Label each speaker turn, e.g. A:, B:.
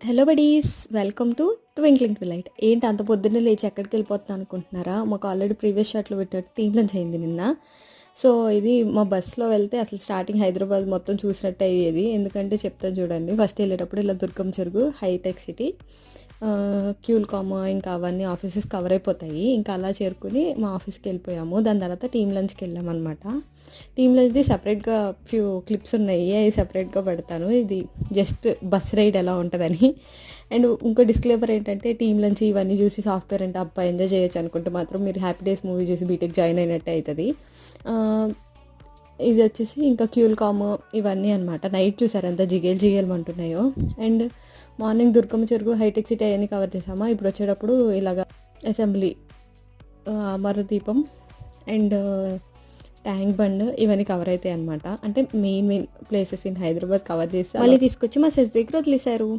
A: Hello buddies, welcome to twinkling twilight. ఏంటి అంత పొద్దున్నే లేచి ఎక్కడికి వెళ్ళిపోతున్నా అనుకుంటున్నారా? మాకు ఆల్రెడీ ప్రీవియస్ షాట్లో పెట్టినట్టు టీమ్ లంచ్ అయింది నిన్న. సో ఇది మా బస్సులో వెళ్తే అసలు స్టార్టింగ్ హైదరాబాద్ మొత్తం చూసినట్టు అయ్యేది. ఎందుకంటే చెప్తాను చూడండి, ఫస్ట్ వెళ్ళేటప్పుడు ఇలా దుర్గం చెరుగు, హైటెక్ సిటీ, క్యూల్కామ్, ఇంకా అవన్నీ ఆఫీసెస్ కవర్ అయిపోతాయి. ఇంకా అలా చేరుకుని మా ఆఫీస్కి వెళ్ళిపోయాము. దాని తర్వాత టీమ్ లంచ్కి వెళ్ళామన్నమాట. టీమ్ లంచ్ది సపరేట్గా ఫ్యూ క్లిప్స్ ఉన్నాయి, అవి సపరేట్గా పెడతాను. ఇది జస్ట్ బస్ రైడ్ ఎలా ఉంటుందని. అండ్ ఇంకో డిస్క్లైమర్ ఏంటంటే, టీమ్ లంచ్ ఇవన్నీ చూసి సాఫ్ట్వేర్ అంటే అబ్బా ఎంజాయ్ చేయొచ్చు అనుకుంటే మాత్రం మీరు హ్యాపీ డేస్ మూవీ చూసి బీటెక్ జాయిన్ అయినట్టే అవుతుంది. ఇది వచ్చేసి ఇంకా క్యూల్కామ్ ఇవన్నీ అనమాట. నైట్ చూసారు ఎంత జిగేల్ అంటున్నాయో. అండ్ మార్నింగ్ దుర్గమ్మ చెరుకు, హైటెక్ సిటీ అవన్నీ కవర్ చేసామా. ఇప్పుడు వచ్చేటప్పుడు ఇలాగ assembly, Amaradeepam and tank bund ఇవన్నీ కవర్ అవుతాయి అనమాట. అంటే main places in Hyderabad cover చేసి మళ్ళీ తీసుకొచ్చి మా సెస్ దగ్గర వదిలేశారు.